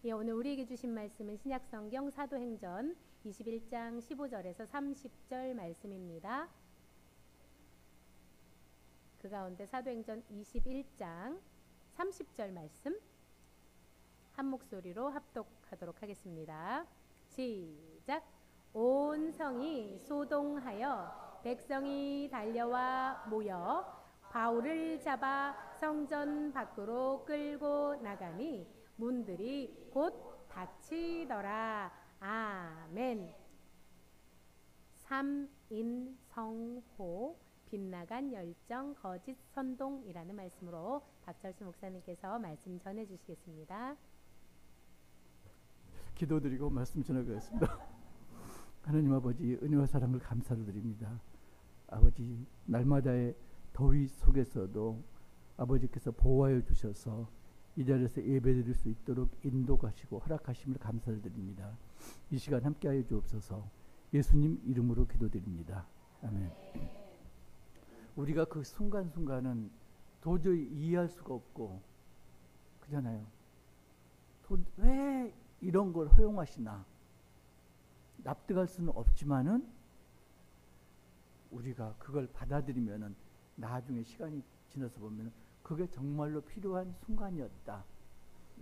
예, 오늘 우리에게 주신 말씀은 신약성경 사도행전 21장 15절에서 30절 말씀입니다. 그 가운데 사도행전 21장 30절 말씀 한 목소리로 합독하도록 하겠습니다. 시작. 온 성이 소동하여 백성이 달려와 모여 바울을 잡아 성전 밖으로 끌고 나가니 문들이 곧 닫히더라. 아멘. 삼인성호 빗나간 열정 거짓 선동이라는 말씀으로 박철수 목사님께서 말씀 전해 주시겠습니다. 기도드리고 말씀 전하겠습니다. 하나님 아버지, 은혜와 사랑을 감사를 드립니다. 아버지, 날마다의 더위 속에서도 아버지께서 보호하여 주셔서 이 자리에서 예배드릴 수 있도록 인도하시고 허락하심을 감사를 드립니다. 이 시간 함께하여 주옵소서. 예수님 이름으로 기도드립니다. 아멘. 우리가 그 순간순간은 도저히 이해할 수가 없고 그잖아요. 왜 이런 걸 허용하시나 납득할 수는 없지만은 우리가 그걸 받아들이면은 나중에 시간이 지나서 보면 그게 정말로 필요한 순간이었다.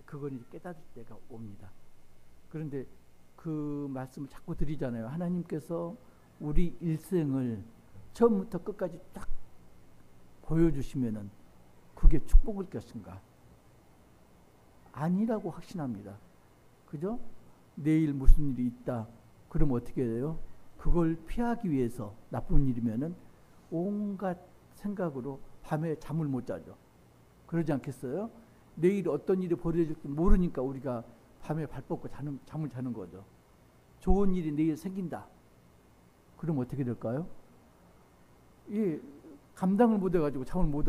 그걸 이제 깨달을 때가 옵니다. 그런데 그 말씀을 자꾸 드리잖아요. 하나님께서 우리 일생을 처음부터 끝까지 딱 보여주시면은 그게 축복일 것인가? 아니라고 확신합니다. 그죠? 내일 무슨 일이 있다. 그럼 어떻게 돼요? 그걸 피하기 위해서 나쁜 일이면은 온갖 생각으로 밤에 잠을 못 자죠. 그러지 않겠어요? 내일 어떤 일이 벌어질지 모르니까 우리가 밤에 발 뻗고 잠을 자는 거죠. 좋은 일이 내일 생긴다. 그럼 어떻게 될까요? 예, 감당을 못 해가지고 잠을 못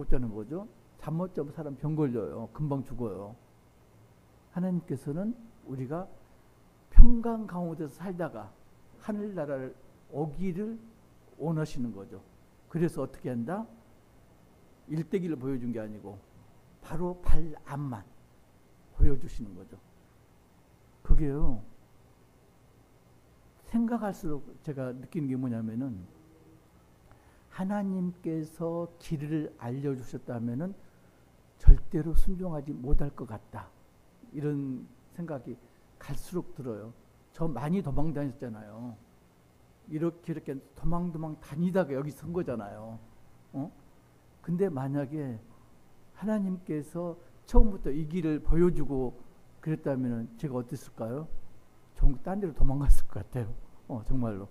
자는 거죠. 잠 못 자면 사람 병 걸려요. 금방 죽어요. 하나님께서는 우리가 평강 가운데서 살다가 하늘나라를 오기를 원하시는 거죠. 그래서 어떻게 한다? 일대기를 보여준 게 아니고 바로 발 앞만 보여주시는 거죠. 그게요, 생각할수록 제가 느끼는 게 뭐냐면은 하나님께서 길을 알려주셨다면은 절대로 순종하지 못할 것 같다. 이런 생각이 갈수록 들어요. 저 많이 도망 다녔잖아요. 이렇게 도망 다니다가 여기 선 거잖아요. 근데 만약에 하나님께서 처음부터 이 길을 보여주고 그랬다면 제가 어땠을까요? 전국 딴 데로 도망갔을 것 같아요. 정말로.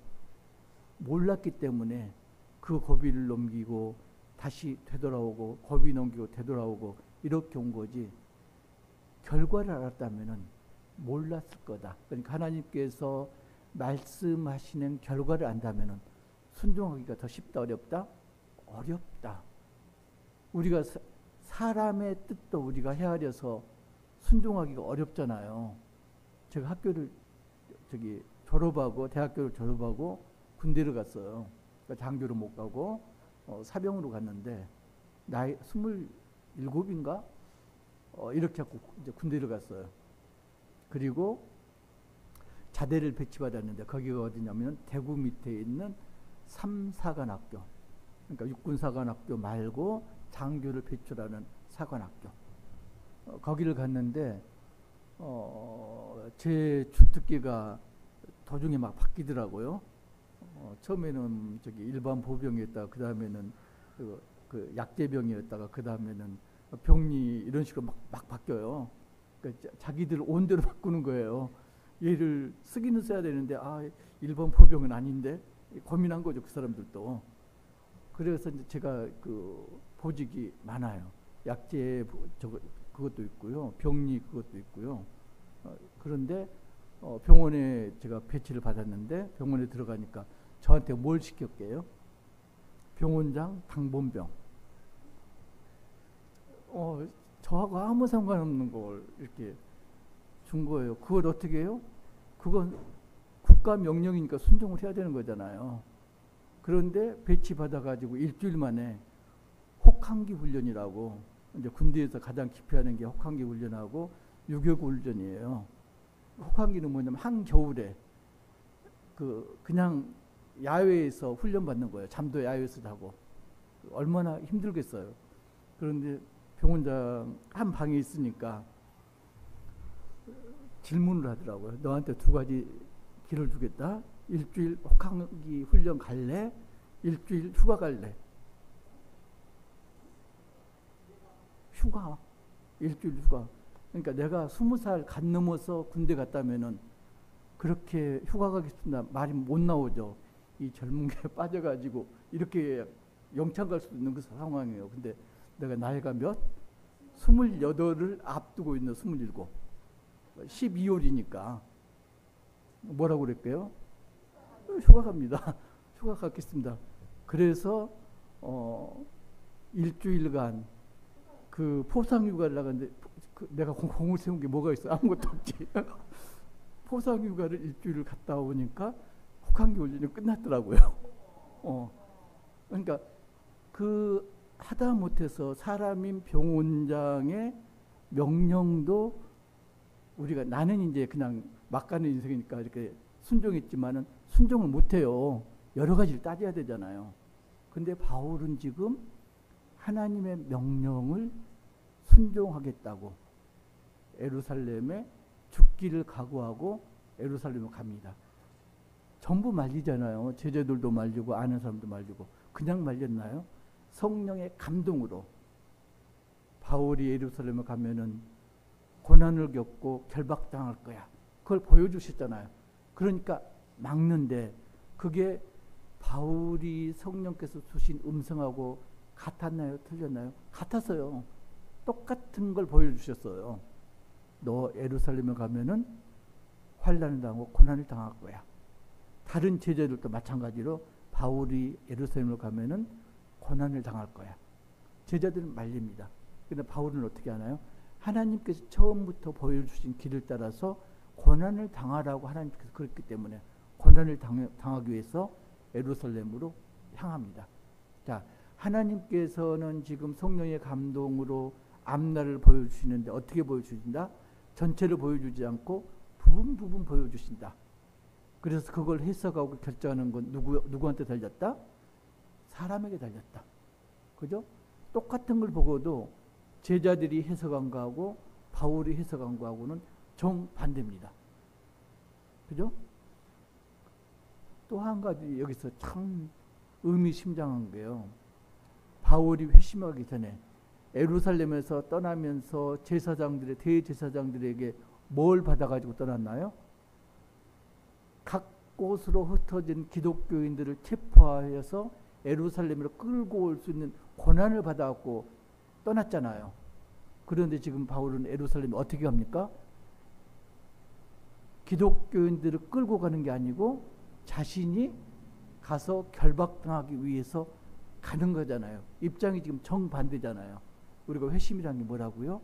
몰랐기 때문에 그 고비를 넘기고 다시 되돌아오고 고비 넘기고 되돌아오고 이렇게 온 거지, 결과를 알았다면 몰랐을 거다. 그러니까 하나님께서 말씀하시는 결과를 안다면 순종하기가 더 쉽다, 어렵다? 어렵다. 우리가 사람의 뜻도 우리가 헤아려서 순종하기가 어렵잖아요. 제가 학교를 졸업하고 대학교를 졸업하고 군대를 갔어요. 그러니까 장교로 못 가고 사병으로 갔는데 나이 27인가 이렇게 하고 이제 군대를 갔어요. 그리고 자대를 배치받았는데 거기가 어디냐면 대구 밑에 있는 3사관학교, 그러니까 육군사관학교 말고 장교를 배출하는 사관학교, 거기를 갔는데 제 주특기가 도중에 막 바뀌더라고요. 처음에는 일반 보병이었다가 그 다음에는 그 약제병이었다가 그 다음에는 병리 이런 식으로 막 바뀌어요. 그러니까 자기들 온대로 바꾸는 거예요. 얘를 쓰기는 써야 되는데 일반 보병은 아닌데 고민한 거죠, 그 사람들도. 그래서 이제 제가 그 보직이 많아요. 약제 그것도 있고요, 병리 그것도 있고요. 그런데 병원에 제가 배치를 받았는데 병원에 들어가니까 저한테 뭘 시켰게요? 병원장 당번병. 저하고 아무 상관없는 걸 이렇게 준 거예요. 그걸 어떻게 해요? 그건 국가 명령이니까 순종을 해야 되는 거잖아요. 그런데 배치 받아가지고 일주일 만에 혹한기 훈련이라고, 이제 군대에서 가장 기피하는 게 혹한기 훈련하고 유격훈련이에요. 혹한기는 뭐냐면 한겨울에 그냥 야외에서 훈련 받는 거예요. 잠도 야외에서 자고. 얼마나 힘들겠어요. 그런데 병원장 한 방에 있으니까 질문을 하더라고요. 너한테 두 가지 길을 주겠다. 일주일 혹한기 훈련 갈래? 일주일 휴가 갈래? 휴가. 일주일 휴가. 그러니까 내가 20살 간 넘어서 군대 갔다면은 그렇게 휴가 가겠습니다. 말이 못 나오죠. 이 젊은 게 빠져가지고 이렇게 영창 갈 수도 있는 그 상황이에요. 근데 내가 나이가 몇? 28을 앞두고 있는 27. 12월이니까 뭐라고 그랬게요? 휴가 갑니다. 휴가 갔겠습니다. 그래서 일주일간 그 포상휴가를 나갔는데 내가 공을 세운 게 뭐가 있어? 아무것도 없지. 포상휴가를 일주일을 갔다 오니까 혹한기 훈련이 끝났더라고요. 그러니까 그 하다 못해서 사람인 병원장의 명령도 우리가 나는 이제 그냥 막 가는 인생이니까 이렇게 순종했지만은 순종을 못해요. 여러 가지를 따져야 되잖아요. 근데 바울은 지금 하나님의 명령을 순종하겠다고 예루살렘에 죽기를 각오하고 예루살렘에 갑니다. 전부 말리잖아요. 제자들도 말리고 아는 사람도 말리고. 그냥 말렸나요? 성령의 감동으로 바울이 예루살렘에 가면은 고난을 겪고 결박당할 거야. 그걸 보여주셨잖아요. 그러니까 막는데 그게 바울이 성령께서 주신 음성하고 같았나요? 틀렸나요? 같았어요. 똑같은 걸 보여주셨어요. 너 예루살렘에 가면은 환난을 당하고 고난을 당할 거야. 다른 제자들도 마찬가지로 바울이 예루살렘을 가면은 고난을 당할 거야. 제자들은 말립니다. 그런데 바울은 어떻게 하나요? 하나님께서 처음부터 보여주신 길을 따라서 고난을 당하라고 하나님께서 그랬기 때문에 고난을 당하기 위해서 예루살렘으로 향합니다. 자, 하나님께서는 지금 성령의 감동으로 앞날을 보여주시는데 어떻게 보여주신다? 전체를 보여주지 않고 부분 보여주신다. 그래서 그걸 해석하고 결정하는 건 누구한테 달렸다? 사람에게 달렸다. 그죠? 똑같은 걸 보고도 제자들이 해석한 거하고 바울이 해석한 거하고는 정반대입니다. 그죠? 또 한 가지 여기서 참 의미심장한 게요. 바울이 회심하기 전에 예루살렘에서 떠나면서 제사장들의 대제사장들에게 뭘 받아가지고 떠났나요? 각 곳으로 흩어진 기독교인들을 체포하여서 예루살렘으로 끌고 올 수 있는 고난을 받아갖고 떠났잖아요. 그런데 지금 바울은 예루살렘에 어떻게 갑니까? 기독교인들을 끌고 가는 게 아니고 자신이 가서 결박당하기 위해서 가는 거잖아요. 입장이 지금 정반대잖아요. 우리가 회심이라는 게 뭐라고요?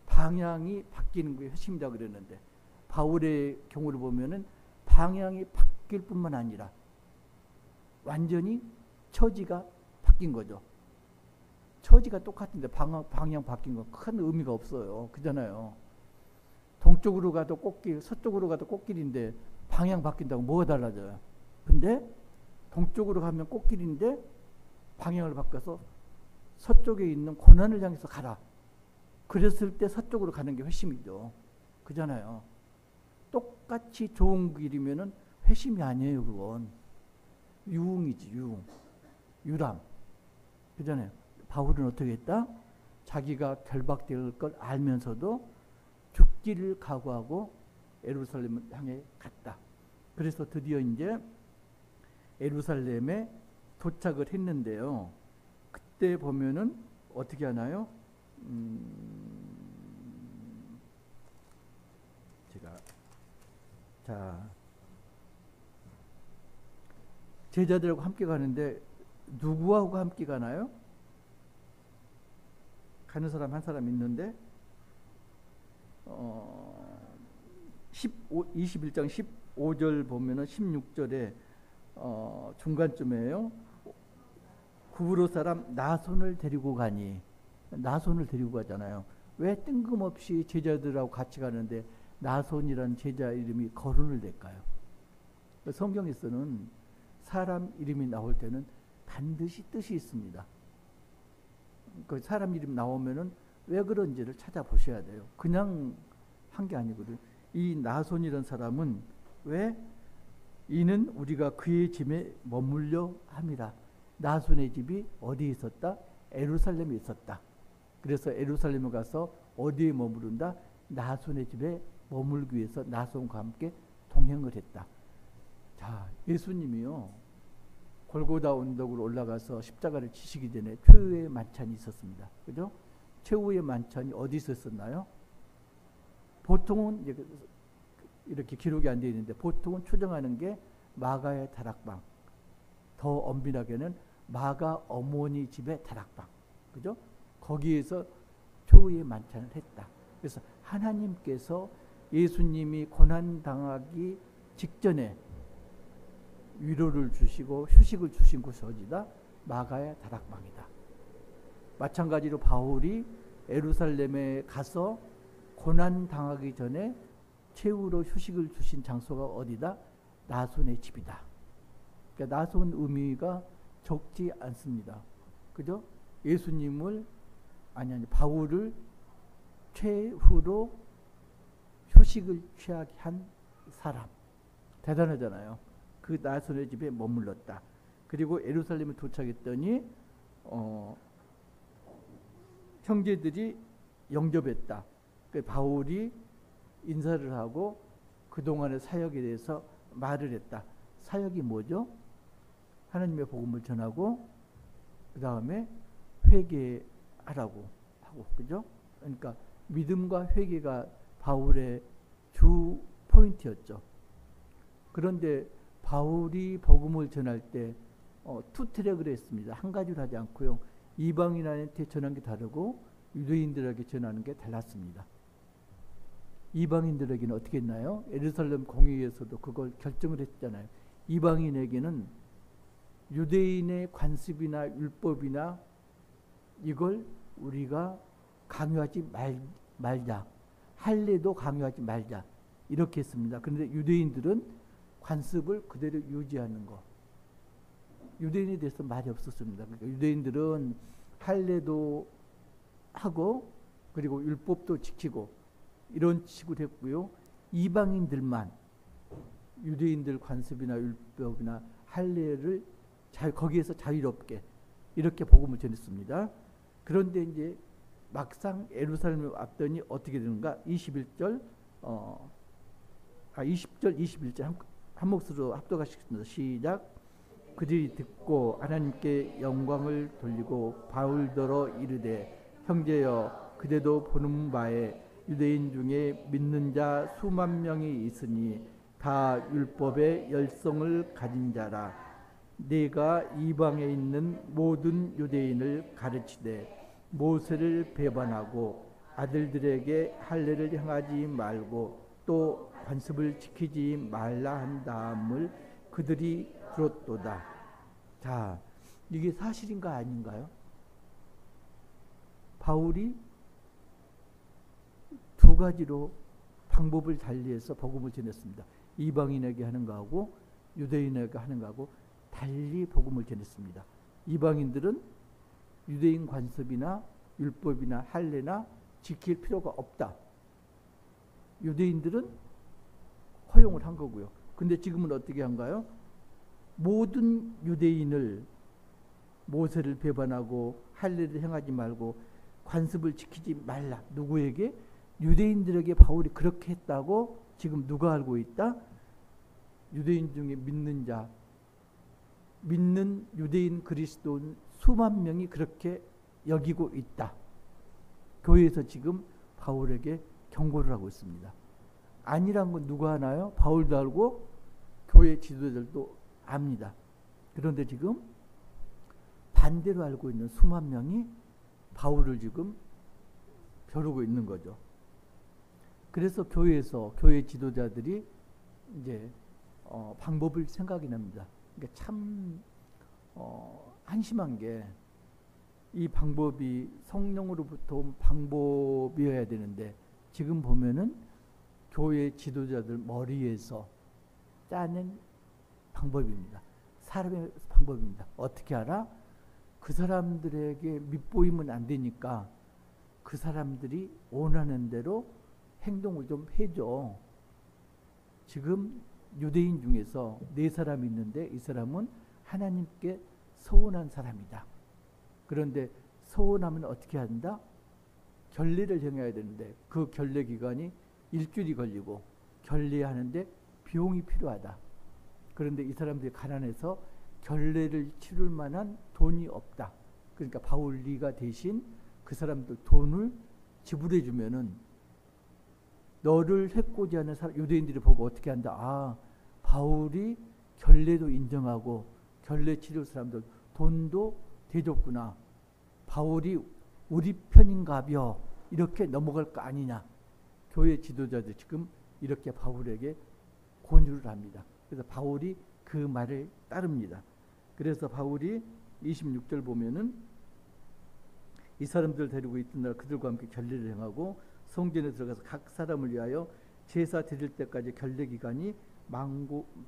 방향이 바뀌는 게 회심이라고 그랬는데 바울의 경우를 보면은 방향이 바뀔 뿐만 아니라 완전히 처지가 바뀐 거죠. 처지가 똑같은데 방향 바뀐 건 큰 의미가 없어요. 그잖아요. 동쪽으로 가도 꽃길, 서쪽으로 가도 꽃길인데 방향 바뀐다고 뭐가 달라져요? 근데 동쪽으로 가면 꽃길인데 방향을 바꿔서 서쪽에 있는 고난을 향해서 가라. 그랬을 때 서쪽으로 가는 게 회심이죠. 그잖아요. 똑같이 좋은 길이면은 회심이 아니에요. 그건 유흥이지. 유람. 그잖아요. 바울은 어떻게 했다? 자기가 결박될 걸 알면서도 죽기를 각오하고 예루살렘을 향해 갔다. 그래서 드디어 이제 예루살렘에 도착을 했는데요. 그때 보면은 어떻게 하나요? 제자들하고 함께 가는데 누구하고 함께 가나요? 가는 사람 한 사람 있는데 21장 15절 보면은 16절에 중간쯤에요. 구브로 사람 나손을 데리고 가니 나손을 데리고 가잖아요. 왜 뜬금없이 제자들하고 같이 가는데 나손이라는 제자 이름이 거론을 낼까요? 성경에서는 사람 이름이 나올 때는 반드시 뜻이 있습니다. 그 사람 이름 나오면은 왜 그런지를 찾아보셔야 돼요. 그냥 한 게 아니거든. 이 나손이라는 사람은 왜 이는 우리가 그의 집에 머물려 함이라. 나손의 집이 어디에 있었다? 예루살렘에 있었다. 그래서 예루살렘에 가서 어디에 머무른다? 나손의 집에 머물기 위해서 나손과 함께 동행을 했다. 자, 예수님이요 골고다 언덕으로 올라가서 십자가를 지시기 전에 최후의 만찬이 있었습니다. 그죠? 최후의 만찬이 어디서 있었나요? 보통은 이렇게 기록이 안 되어 있는데 보통은 추정하는 게 마가의 다락방, 더 엄밀하게는 마가 어머니 집의 다락방, 그죠? 거기에서 최후의 만찬을 했다. 그래서 하나님께서 예수님이 고난 당하기 직전에 위로를 주시고 휴식을 주신 곳이 어디다? 마가의 다락방이다. 마찬가지로 바울이 예루살렘에 가서 고난 당하기 전에 최후로 휴식을 주신 장소가 어디다? 나손의 집이다. 그러니까 나손 의미가 적지 않습니다. 그죠? 예수님을 바울을 최후로 휴식을 취하게 한 사람. 대단하잖아요. 그 나손의 집에 머물렀다. 그리고 예루살렘에 도착했더니 형제들이 영접했다. 그 바울이 인사를 하고 그동안의 사역에 대해서 말을 했다. 사역이 뭐죠? 하나님의 복음을 전하고 그 다음에 회개하라고 하고, 그죠? 그러니까 믿음과 회개가 바울의 주 포인트였죠. 그런데 바울이 복음을 전할 때 투 트랙을 했습니다. 한 가지로 하지 않고요. 이방인한테 전하는 게 다르고 유대인들에게 전하는 게 달랐습니다. 이방인들에게는 어떻게 했나요? 예루살렘 공의회에서도 그걸 결정을 했잖아요. 이방인에게는 유대인의 관습이나 율법이나 이걸 우리가 강요하지 말자. 할례도 강요하지 말자. 이렇게 했습니다. 그런데 유대인들은 관습을 그대로 유지하는 거. 유대인에 대해서 말이 없었습니다. 그러니까 유대인들은 할례도 하고 그리고 율법도 지키고 이런 식으로 했고요. 이방인들만 유대인들 관습이나 율법이나 할례를 거기에서 자유롭게 이렇게 복음을 전했습니다. 그런데 이제 막상 예루살렘에 왔더니 어떻게 되는가? 20절, 21절 한 몫으로 합독하시겠습니다. 시작. 그들이 듣고 하나님께 영광을 돌리고 바울더러 이르되 형제여 그대도 보는 바에 유대인 중에 믿는 자 수만 명이 있으니 다 율법의 열성을 가진 자라. 네가 이방에 있는 모든 유대인을 가르치되 모세를 배반하고 아들들에게 할례를 행하지 말고 또 관습을 지키지 말라 한 다음을 그들이 들었도다. 자, 이게 사실인가 아닌가요? 바울이 두 가지로 방법을 달리해서 복음을 전했습니다. 이방인에게 하는 거하고 유대인에게 하는 거하고 달리 복음을 전했습니다. 이방인들은 유대인 관습이나 율법이나 할례나 지킬 필요가 없다. 유대인들은 허용을 한 거고요. 근데 지금은 어떻게 한가요? 모든 유대인을 모세를 배반하고 할례를 행하지 말고 관습을 지키지 말라. 누구에게? 유대인들에게 바울이 그렇게 했다고 지금 누가 알고 있다? 유대인 중에 믿는 자, 믿는 유대인 그리스도인 수만 명이 그렇게 여기고 있다. 교회에서 지금 바울에게 경고를 하고 있습니다. 아니란 건 누가 하나요? 바울도 알고 교회 지도자들도 압니다. 그런데 지금 반대로 알고 있는 수만 명이 바울을 지금 벼르고 있는 거죠. 그래서 교회에서 교회 지도자들이 이제 방법을 생각이 납니다. 그러니까 참 한심한 게 이 방법이 성령으로부터 온 방법이어야 되는데 지금 보면은 교회 지도자들 머리에서 짜낸 방법입니다. 사람의 방법입니다. 어떻게 알아? 그 사람들에게 밑보이면 안 되니까 그 사람들이 원하는 대로 행동을 좀 해줘. 지금 유대인 중에서 4사람이 있는데 이 사람은 하나님께 서운한 사람이다. 그런데 서운하면 어떻게 한다? 결례를 행해야 되는데 그 결례 기간이 일주일이 걸리고 결례하는데 비용이 필요하다. 그런데 이 사람들이 가난해서 결례를 치를 만한 돈이 없다. 그러니까 바울리가 대신 그 사람들 돈을 지불해 주면은 너를 해코지 하는 사람, 유대인들이 보고 어떻게 한다. 아, 바울이 결례도 인정하고 결례 치를 사람들 돈도 대줬구나. 바울이 우리 편인가벼 이렇게 넘어갈 거 아니냐. 교회 지도자들 지금 이렇게 바울에게 권유를 합니다. 그래서 바울이 그 말을 따릅니다. 그래서 바울이 26절 보면은 이 사람들 데리고 있던 날 그들과 함께 결례를 행하고 성전에 들어가서 각 사람을 위하여 제사 드릴 때까지 결례 기간이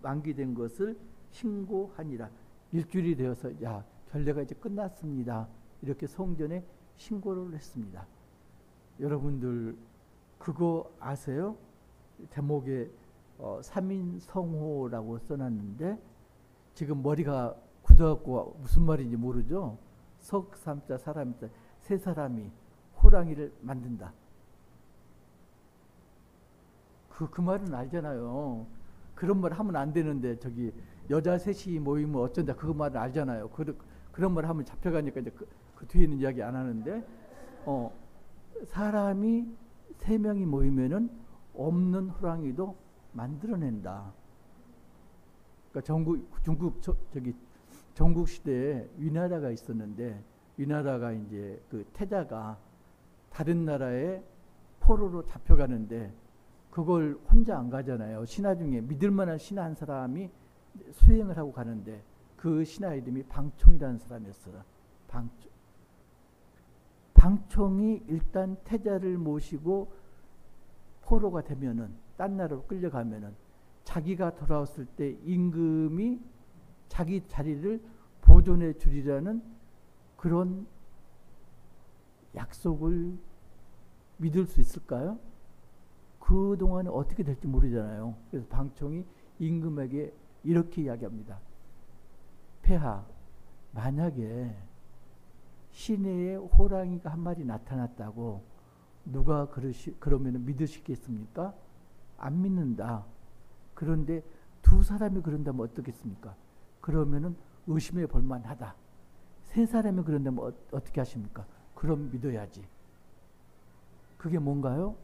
만기된 것을 신고하니라. 일주일이 되어서 야 결례가 이제 끝났습니다. 이렇게 성전에 신고를 했습니다. 여러분들 그거 아세요? 제목에 3인 성호라고 써놨는데 지금 머리가 굳어갖고 무슨 말인지 모르죠. 석삼자 사람자 세 사람이 호랑이를 만든다. 그 말은 알잖아요. 그런 말 하면 안 되는데 저기 여자 셋이 모이면 어쩐다 그 말은 알잖아요. 그런 말 하면 잡혀가니까 이제 그 뒤에 있는 이야기 안 하는데 사람이 3명이 모이면은 없는 호랑이도 만들어낸다. 그러니까 전국 시대에 위나라가 있었는데 위나라가 이제 그 태자가 다른 나라에 포로로 잡혀가는데 그걸 혼자 안 가잖아요. 신하 중에 믿을 만한 신하 한 사람이 수행을 하고 가는데 그 신하 이름이 방총이라는 사람이었어요. 방총이 일단 태자를 모시고 포로가 되면은 딴 나라로 끌려가면은 자기가 돌아왔을 때 임금이 자기 자리를 보존해 주리라는 그런 약속을 믿을 수 있을까요? 그동안에 어떻게 될지 모르잖아요. 그래서 방총이 임금에게 이렇게 이야기합니다. 폐하, 만약에 시내에 호랑이가 한 마리 나타났다고 누가 그러면 믿으시겠습니까? 안 믿는다. 그런데 2사람이 그런다면 어떻겠습니까? 그러면은 의심해 볼 만하다. 3사람이 그런다면 어떻게 하십니까? 그럼 믿어야지. 그게 뭔가요?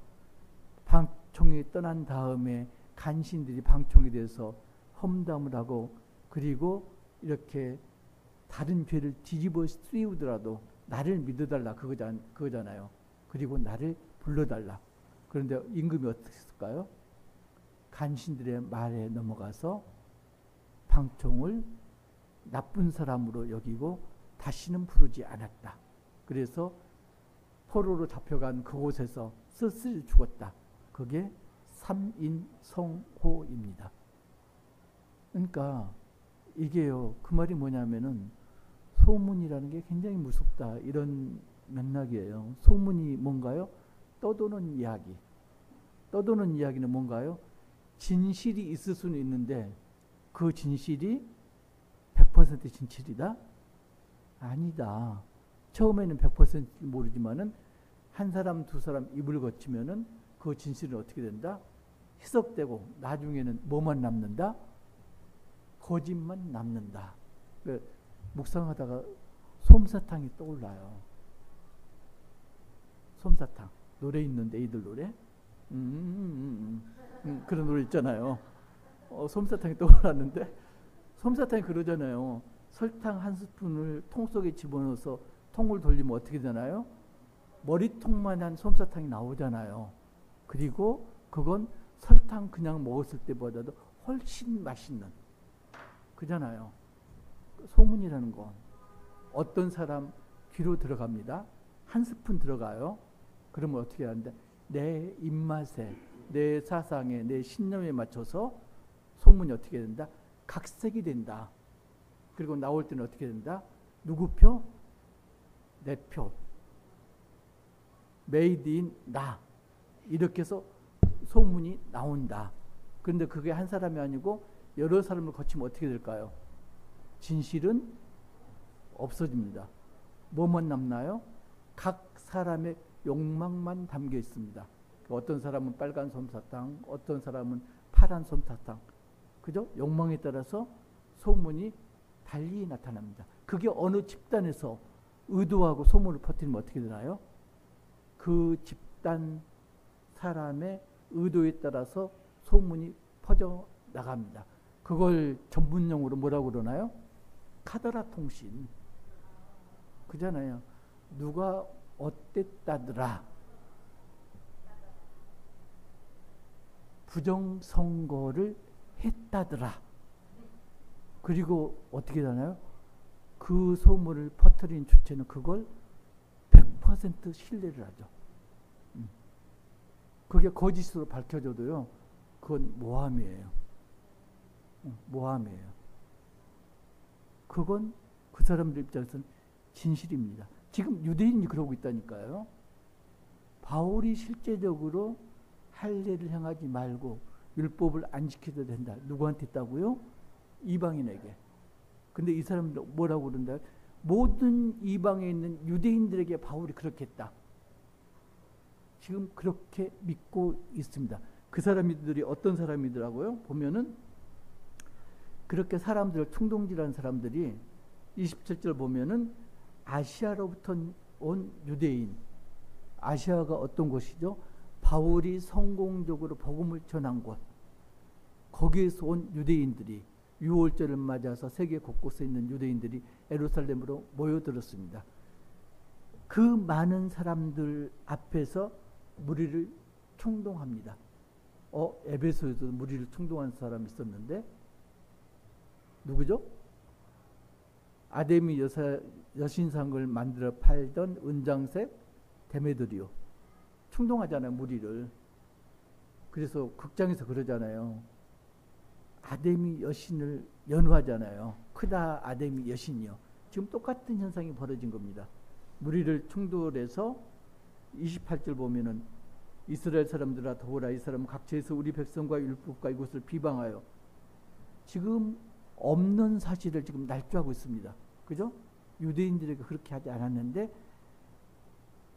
방총이 떠난 다음에 간신들이 방총에 대해서 험담을 하고 그리고 이렇게 다른 죄를 뒤집어 씌우더라도 나를 믿어달라 그거잖아요. 그리고 나를 불러달라. 그런데 임금이 어떻게 했을까요? 간신들의 말에 넘어가서 방총을 나쁜 사람으로 여기고 다시는 부르지 않았다. 그래서 포로로 잡혀간 그곳에서 쓸쓸히 죽었다. 그게 3인 성호입니다. 그러니까 이게요. 그 말이 뭐냐면은 소문이라는 게 굉장히 무섭다. 이런 맥락이에요. 소문이 뭔가요? 떠도는 이야기. 떠도는 이야기는 뭔가요? 진실이 있을 수는 있는데 그 진실이 100% 진실이다? 아니다. 처음에는 100% 모르지만은 1사람, 2사람 입을 거치면은 그 진실은 어떻게 된다? 희석되고 나중에는 뭐만 남는다? 거짓만 남는다. 묵상하다가 솜사탕이 떠올라요. 솜사탕. 노래 있는데 애들 노래? 그런 노래 있잖아요. 솜사탕이 떠올랐는데 솜사탕이 그러잖아요. 설탕 1스푼을 통 속에 집어넣어서 통을 돌리면 어떻게 되나요? 머리통만한 솜사탕이 나오잖아요. 그리고 그건 설탕 그냥 먹었을 때보다도 훨씬 맛있는 그잖아요. 소문이라는 건 어떤 사람 귀로 들어갑니다. 한 스푼 들어가요. 그러면 어떻게 하는데 내 입맛에, 내 사상에, 내 신념에 맞춰서 소문이 어떻게 된다? 각색이 된다. 그리고 나올 때는 어떻게 된다? 누구 표? 내 표. 메이드 인 나. 이렇게 해서 소문이 나온다. 그런데 그게 한 사람이 아니고 여러 사람을 거치면 어떻게 될까요? 진실은 없어집니다. 뭐만 남나요? 각 사람의 욕망만 담겨 있습니다. 어떤 사람은 빨간 솜사탕, 어떤 사람은 파란 솜사탕. 그죠? 욕망에 따라서 소문이 달리 나타납니다. 그게 어느 집단에서 의도하고 소문을 퍼뜨리면 어떻게 되나요? 그 집단 사람의 의도에 따라서 소문이 퍼져 나갑니다. 그걸 전문용어로 뭐라고 그러나요? 카더라 통신. 그잖아요. 누가 어땠다더라. 부정선거를 했다더라. 그리고 어떻게 되나요? 그 소문을 퍼뜨린 주체는 그걸 100% 신뢰를 하죠. 그게 거짓으로 밝혀져도요. 그건 모함이에요. 모함이에요. 그건 그 사람들 입장에서는 진실입니다. 지금 유대인이 그러고 있다니까요. 바울이 실제적으로 할례를 행하지 말고 율법을 안 지켜도 된다. 누구한테 했다고요? 이방인에게. 근데 이 사람들 뭐라고 그런다? 모든 이방에 있는 유대인들에게 바울이 그렇게 했다. 지금 그렇게 믿고 있습니다. 그 사람들이 어떤 사람이더라고요? 보면은 그렇게 사람들 충동질하는 사람들이 27절 보면은 아시아로부터 온 유대인. 아시아가 어떤 곳이죠? 바울이 성공적으로 복음을 전한 곳. 거기에서 온 유대인들이 유월절을 맞아서 세계 곳곳에 있는 유대인들이 예루살렘으로 모여들었습니다. 그 많은 사람들 앞에서 무리를 충동합니다. 에베소에도 무리를 충동한 사람이 있었는데 누구죠? 아데미 여신상을 만들어 팔던 은장색 데메드리오. 충동하잖아요, 무리를. 그래서 극장에서 그러잖아요. 아데미 여신을 연호하잖아요. 크다 아데미 여신이요. 지금 똑같은 현상이 벌어진 겁니다. 무리를 충돌해서 28절 보면은 이스라엘 사람들아 도우라. 이 사람은 각처에서 우리 백성과 율법과 이곳을 비방하여 지금 없는 사실을 지금 날조하고 있습니다. 그죠? 유대인들에게 그렇게 하지 않았는데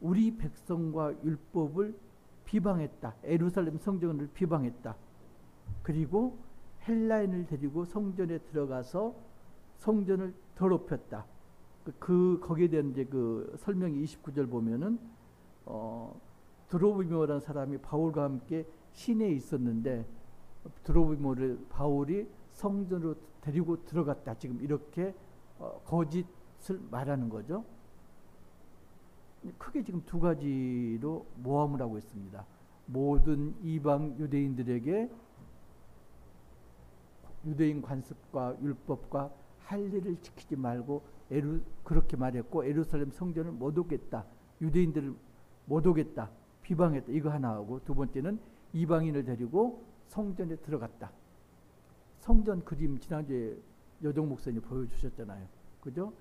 우리 백성과 율법을 비방했다. 예루살렘 성전을 비방했다. 그리고 헬라인을 데리고 성전에 들어가서 성전을 더럽혔다. 거기에 대한 이제 그 설명이 29절 보면은 드로비모라는 사람이 바울과 함께 시내에 있었는데 드로비모를 바울이 성전으로 데리고 들어갔다. 지금 이렇게 거짓을 말하는 거죠. 크게 지금 두 가지로 모함을 하고 있습니다. 모든 이방 유대인들에게 유대인 관습과 율법과 할례를 지키지 말고 그렇게 말했고 예루살렘 성전을 못 오겠다. 유대인들을 못 오겠다. 비방했다. 이거 하나 하고 두 번째는 이방인을 데리고 성전에 들어갔다. 성전 그림 지난주에 여정 목사님 보여주셨잖아요. 그죠?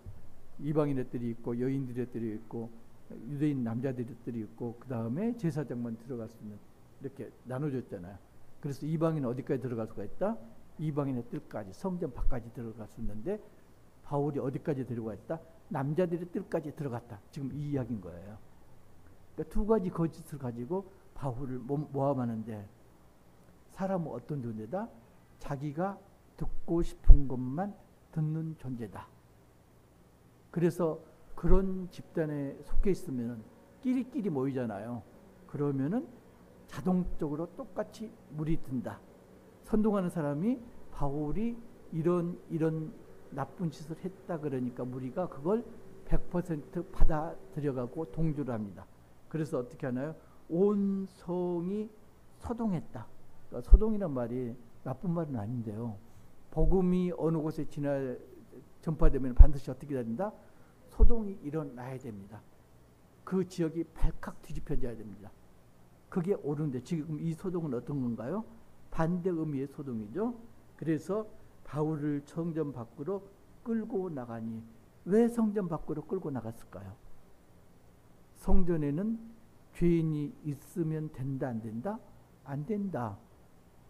이방인 애들이 있고 여인들 애들이 있고 유대인 남자들이 있고 그 다음에 제사장만 들어갈 수 있는 이렇게 나눠줬잖아요. 그래서 이방인은 어디까지 들어갈 수가 있다? 이방인의 뜰까지 성전 밖까지 들어갈 수 있는데 바울이 어디까지 데려가 있다? 남자들의 뜰까지 들어갔다. 지금 이 이야기인 거예요. 그러니까 두 가지 거짓을 가지고 바울을 모함하는데 사람은 어떤 존재다? 자기가 듣고 싶은 것만 듣는 존재다. 그래서 그런 집단에 속해 있으면 끼리끼리 모이잖아요. 그러면은 자동적으로 똑같이 물이 든다. 선동하는 사람이 바울이 이런 나쁜 짓을 했다 그러니까 무리가 그걸 100% 받아들여가고 동조를 합니다. 그래서 어떻게 하나요? 온 성이 소동했다. 그러니까 소동이란 말이 나쁜 말은 아닌데요. 복음이 어느 곳에 전파되면 반드시 어떻게 된다? 소동이 일어나야 됩니다. 그 지역이 발칵 뒤집혀져야 됩니다. 그게 옳은데 지금 이 소동은 어떤 건가요? 반대 의미의 소동이죠. 그래서 바울을 성전 밖으로 끌고 나가니, 왜 성전 밖으로 끌고 나갔을까요? 성전에는 죄인이 있으면 된다, 안 된다? 안 된다.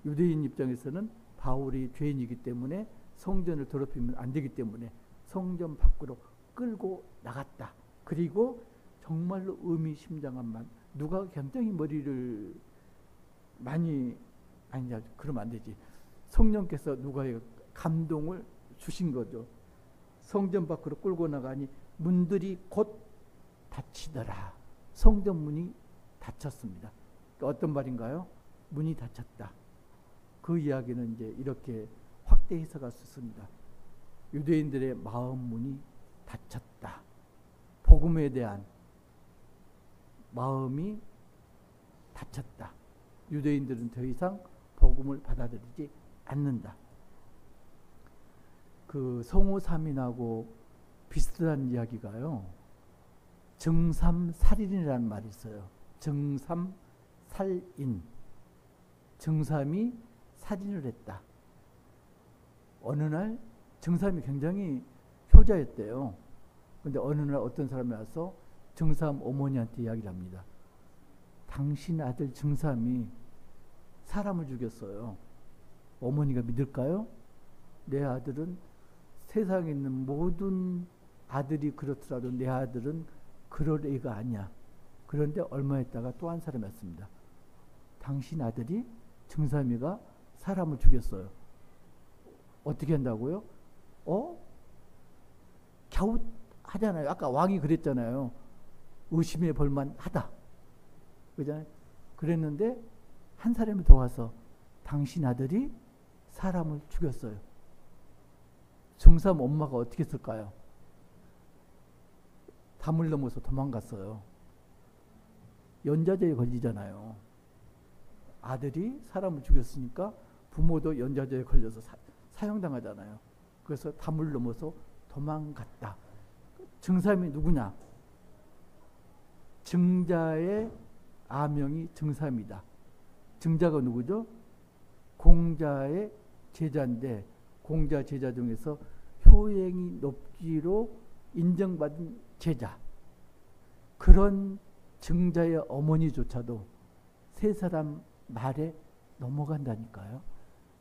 유대인 입장에서는 바울이 죄인이기 때문에 성전을 더럽히면 안 되기 때문에 성전 밖으로 끌고 나갔다. 그리고 정말로 의미심장한 말, 누가 굉장히 머리를 많이, 아니야, 그러면 안 되지. 성령께서 누가의 감동을 주신 거죠. 성전 밖으로 끌고 나가니 문들이 곧 닫히더라. 성전 문이 닫혔습니다. 그러니까 어떤 말인가요? 문이 닫혔다. 그 이야기는 이제 이렇게 확대 해석할 수 있습니다. 유대인들의 마음 문이 닫혔다. 복음에 대한 마음이 닫혔다. 유대인들은 더 이상 복음을 받아들이지 않는다. 그 성호삼인하고 비슷한 이야기가요. 정삼살인이라는 말이 있어요. 정삼살인. 정삼이 살인을 했다. 어느 날 정삼이 굉장히 효자였대요. 근데 어느 날 어떤 사람이 와서 정삼 어머니한테 이야기를 합니다. 당신 아들 정삼이 사람을 죽였어요. 어머니가 믿을까요? 내 아들은 세상에 있는 모든 아들이 그렇더라도 내 아들은 그럴 애가 아니야. 그런데 얼마 있다가 또 한 사람이 왔습니다. 당신 아들이 정삼이가 사람을 죽였어요. 어떻게 한다고요? 갸웃 하잖아요. 아까 왕이 그랬잖아요. 의심해 볼만 하다. 그잖아요. 그랬는데 한 사람이 더 와서 당신 아들이 사람을 죽였어요. 정삼 엄마가 어떻게 했을까요? 담을 넘어서 도망갔어요. 연좌제에 걸리잖아요. 아들이 사람을 죽였으니까 부모도 연좌제에 걸려서 사형당하잖아요. 그래서 담을 넘어서 도망갔다. 정삼이 누구냐? 정자의 아명이 정삼이다. 정자가 누구죠? 공자의 제자인데 공자 제자 중에서 효행이 높기로 인정받은 제자. 그런 정자의 어머니조차도 세 사람 말에 넘어간다니까요.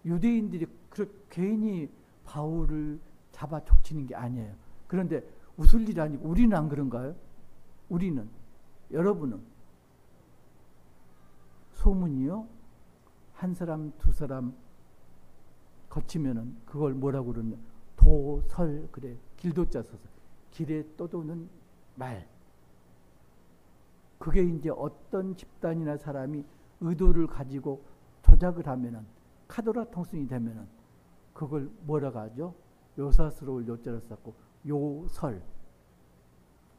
유대인들이 괜히 바울을 잡아 족치는 게 아니에요. 그런데 웃을 일 아니고 우리는 안 그런가요? 우리는, 여러분은 소문이요, 한 사람 두 사람 거치면은 그걸 뭐라고 그러냐, 도설. 그래, 길도자 써서 길에 떠도는 말. 그게 이제 어떤 집단이나 사람이 의도를 가지고 조작을 하면은, 카더라 통순이 되면은 그걸 뭐라고 하죠? 요사스러울 요자를 썼고 요설.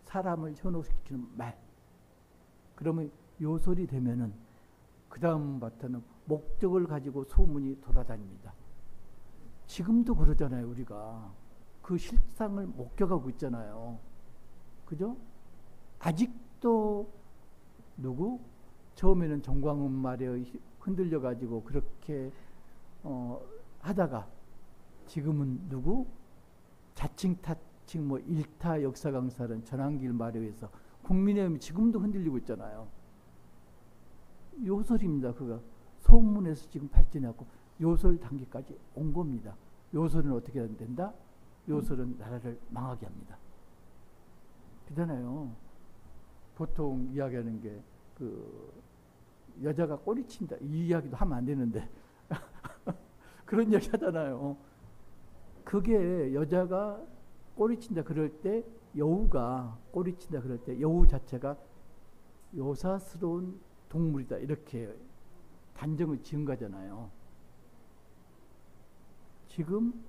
사람을 현혹시키는 말. 그러면 요설이 되면은 그 다음부터는 목적을 가지고 소문이 돌아다닙니다. 지금도 그러잖아요. 우리가 그 실상을 목격하고 있잖아요. 그죠? 아직도 누구? 처음에는 정광훈 말에 흔들려 가지고 그렇게 하다가 지금은 누구? 자칭 타칭 뭐 일타 역사 강사는 전환길 말에 의해서 국민의힘이 지금도 흔들리고 있잖아요. 요설입니다. 그가 소문에서 지금 발전해갖고 요설 단계까지 온 겁니다. 요설은 어떻게 된다? 요설은 나라를 망하게 합니다. 그렇잖아요. 보통 이야기하는 게 그 여자가 꼬리친다 이 이야기도 하면 안 되는데 그런 이야기 하잖아요. 그게 여자가 꼬리친다 그럴 때, 여우가 꼬리친다 그럴 때 여우 자체가 요사스러운 동물이다 이렇게 단정을 지은 거잖아요. 지금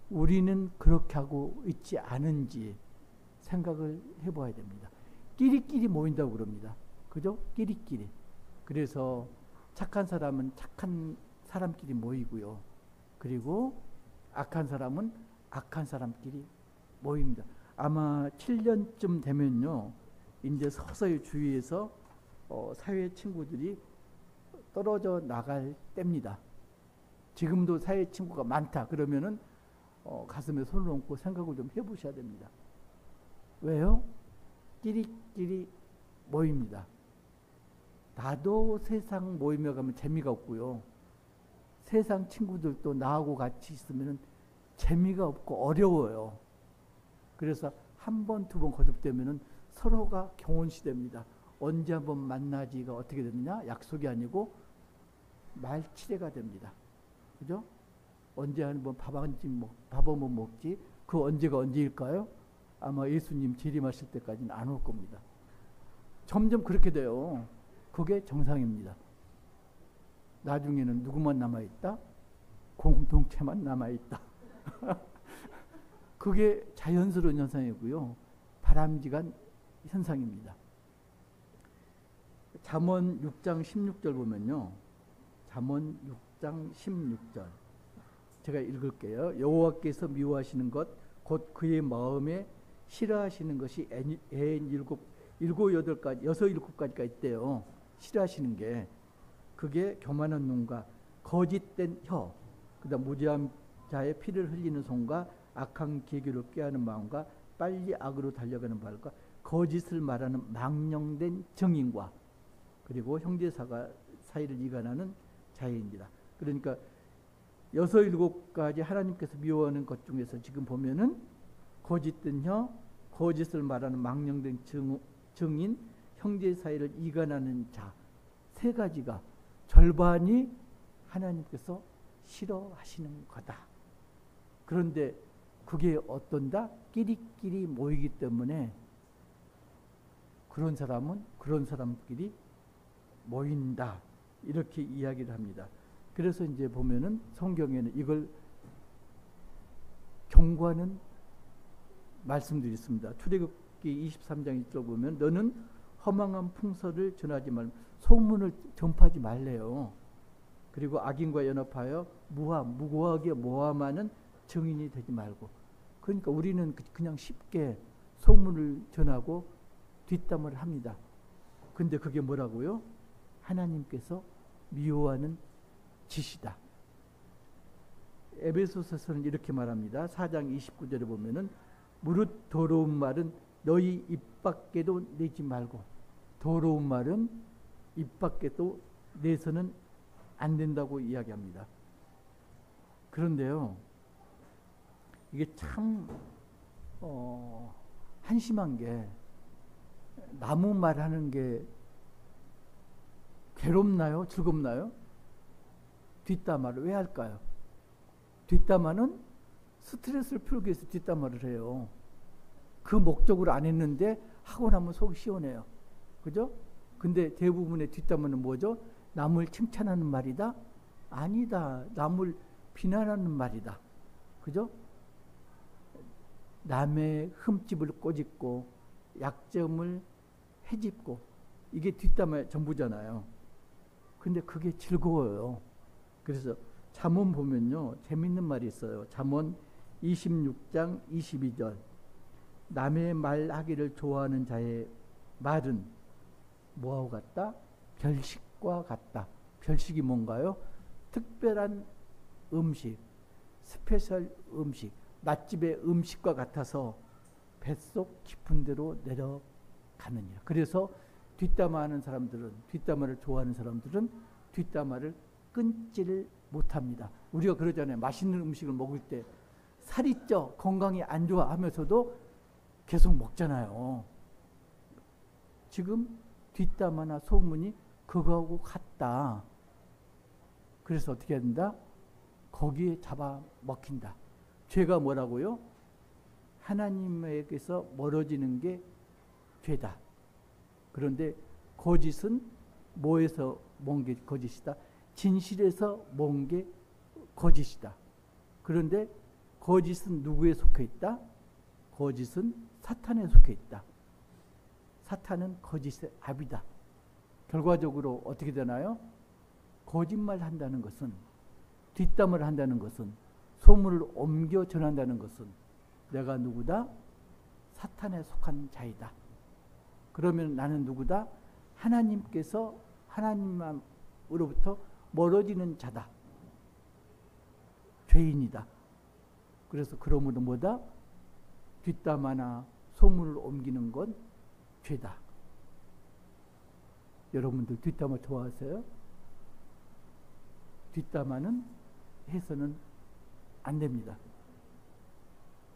우리는 그렇게 하고 있지 않은지 생각을 해봐야 됩니다. 끼리끼리 모인다고 그럽니다. 그죠? 끼리끼리. 그래서 착한 사람은 착한 사람끼리 모이고요. 그리고 악한 사람은 악한 사람끼리 모입니다. 아마 7년쯤 되면요, 이제 서서히 주위에서 사회 친구들이 떨어져 나갈 때입니다. 지금도 사회 친구가 많다 그러면은 가슴에 손을 얹고 생각을 좀 해보셔야 됩니다. 왜요? 끼리끼리 모입니다. 나도 세상 모임에 가면 재미가 없고요. 세상 친구들도 나하고 같이 있으면 재미가 없고 어려워요. 그래서 한 번, 두 번 거듭되면은 서로가 경혼시됩니다. 언제 한번 만나지가 어떻게 되느냐? 약속이 아니고 말치레가 됩니다. 그죠? 언제 한번 밥 한번 먹지? 그 언제가 언제일까요? 아마 예수님 재림하실 때까지는 안 올 겁니다. 점점 그렇게 돼요. 그게 정상입니다. 나중에는 누구만 남아있다? 공동체만 남아있다. 그게 자연스러운 현상이고요. 바람직한 현상입니다. 잠언 6장 16절 보면요. 잠언 6장 16절. 제가 읽을게요. 여호와께서 미워하시는 것, 곧 그의 마음에 싫어하시는 것이 애인 일곱 여섯 가지가 있대요. 싫어하시는 게. 그게 교만한 눈과 거짓된 혀, 그다음 무죄한 자의 피를 흘리는 손과 악한 계교를 꾀하는 마음과 빨리 악으로 달려가는 발과 거짓을 말하는 망령된 정인과 그리고 형제사가 사이를 이간하는 자입니다. 그러니까 여섯 일곱 가지 하나님께서 미워하는 것 중에서 지금 보면은 거짓된 혀, 거짓을 말하는 망령된 정인, 형제 사이를 이간하는 자, 세 가지가 절반이 하나님께서 싫어하시는 거다. 그런데 그게 어떤다? 끼리끼리 모이기 때문에 그런 사람은 그런 사람끼리 모인다. 이렇게 이야기를 합니다. 그래서 이제 보면은 성경에는 이걸 경고하는 말씀들이 있습니다. 출애굽기 23장 1절 보면 너는 허망한 풍설을 전하지 말고 소문을 전파하지 말래요. 그리고 악인과 연합하여 무고하게 모함하는 증인이 되지 말고. 그러니까 우리는 그냥 쉽게 소문을 전하고 뒷담화를 합니다. 근데 그게 뭐라고요? 하나님께서 미워하는 짓이다. 에베소서서는 이렇게 말합니다. 4장 29절에 보면은 무릇 더러운 말은 너희 입 밖에도 내지 말고. 더러운 말은 입 밖에도 내서는 안 된다고 이야기합니다. 그런데요, 이게 참 한심한 게 남의 말하는 게 괴롭나요? 즐겁나요? 뒷담화를 왜 할까요? 뒷담화는 스트레스를 풀기 위해서 뒷담화를 해요. 그 목적으로 안 했는데 하고 나면 속이 시원해요. 그죠? 근데 대부분의 뒷담화는 뭐죠? 남을 칭찬하는 말이다? 아니다. 남을 비난하는 말이다. 그죠? 남의 흠집을 꼬집고 약점을 헤집고 이게 뒷담화의 전부잖아요. 근데 그게 즐거워요. 그래서 잠언 보면요, 재밌는 말이 있어요. 잠언 26장 22절. 남의 말하기를 좋아하는 자의 말은 뭐하고 같다? 별식과 같다. 별식이 뭔가요? 특별한 음식, 스페셜 음식, 맛집의 음식과 같아서 뱃속 깊은 데로 내려가느니라. 그래서 뒷담화하는 사람들은, 뒷담화를 좋아하는 사람들은 뒷담화를 끊지를 못합니다. 우리가 그러잖아요. 맛있는 음식을 먹을 때 살이 쪄, 건강이 안 좋아 하면서도 계속 먹잖아요. 지금 뒷담화나 소문이 그거하고 같다. 그래서 어떻게 해야 된다? 거기에 잡아먹힌다. 죄가 뭐라고요? 하나님에게서 멀어지는 게 죄다. 그런데 거짓은 뭐에서 먼 게 거짓이다? 진실에서 먼 게 거짓이다. 그런데 거짓은 누구에 속해 있다? 거짓은 사탄에 속해 있다. 사탄은 거짓의 압이다. 결과적으로 어떻게 되나요? 거짓말 한다는 것은, 뒷담을 한다는 것은, 소문을 옮겨 전한다는 것은 내가 누구다? 사탄에 속한 자이다. 그러면 나는 누구다? 하나님께서 하나님으로부터 멀어지는 자다. 죄인이다. 그래서 그러므로 뭐다? 뒷담화나 소문을 옮기는 건 죄다. 여러분들 뒷담화 좋아하세요? 뒷담화는 해서는 안 됩니다.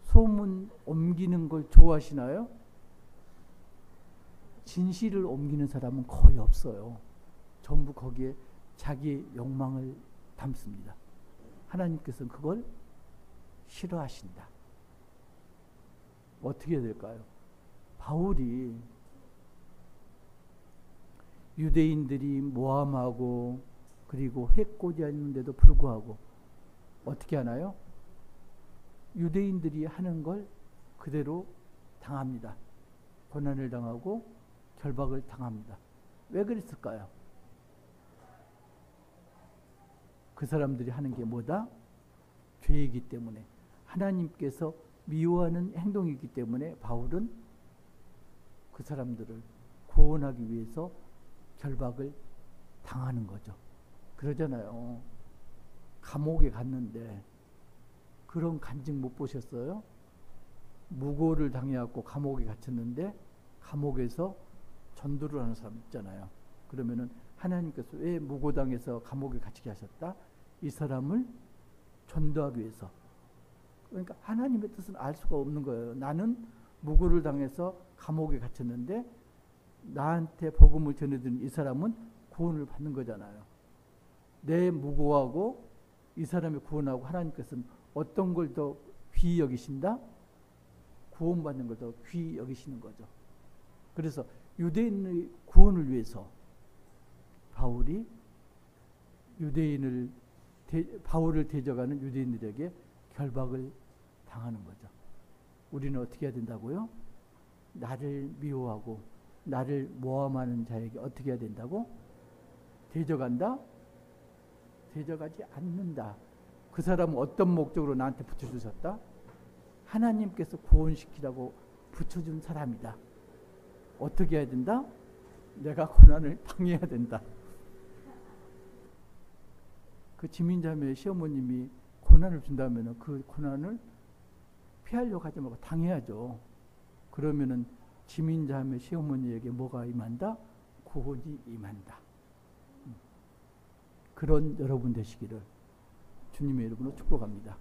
소문 옮기는 걸 좋아하시나요? 진실을 옮기는 사람은 거의 없어요. 전부 거기에 자기의 욕망을 담습니다. 하나님께서는 그걸 싫어하신다. 어떻게 해야 될까요? 바울이 유대인들이 모함하고 그리고 해코지하는데도 불구하고 어떻게 하나요? 유대인들이 하는 걸 그대로 당합니다. 고난을 당하고 결박을 당합니다. 왜 그랬을까요? 그 사람들이 하는 게 뭐다? 죄이기 때문에, 하나님께서 미워하는 행동이기 때문에 바울은 그 사람들을 구원하기 위해서 결박을 당하는 거죠. 그러잖아요. 감옥에 갔는데 그런 간증 못 보셨어요? 무고를 당해갖고 감옥에 갇혔는데 감옥에서 전도를 하는 사람 있잖아요. 그러면은 하나님께서 왜 무고당해서 감옥에 갇히게 하셨다? 이 사람을 전도하기 위해서. 그러니까 하나님의 뜻은 알 수가 없는 거예요. 나는 무고를 당해서 감옥에 갇혔는데 나한테 복음을 전해드린 이 사람은 구원을 받는 거잖아요. 내 무고하고 이 사람의 구원하고 하나님께서는 어떤 걸 더 귀히 여기신다? 구원받는 걸 더 귀히 여기시는 거죠. 그래서 유대인의 구원을 위해서 바울이 바울을 대적하는 유대인들에게 결박을 당하는 거죠. 우리는 어떻게 해야 된다고요? 나를 미워하고 나를 모함하는 자에게 어떻게 해야 된다고? 대적한다? 대적하지 않는다. 그 사람은 어떤 목적으로 나한테 붙여주셨다? 하나님께서 구원시키라고 붙여준 사람이다. 어떻게 해야 된다? 내가 고난을 당해야 된다. 그 지민자매 시어머님이 고난을 준다면 그 고난을 피하려고 하지 말고 당해야죠. 그러면은 지민자매 시어머니에게 뭐가 임한다? 구원이 임한다. 그런 여러분 되시기를 주님의 이름으로 축복합니다.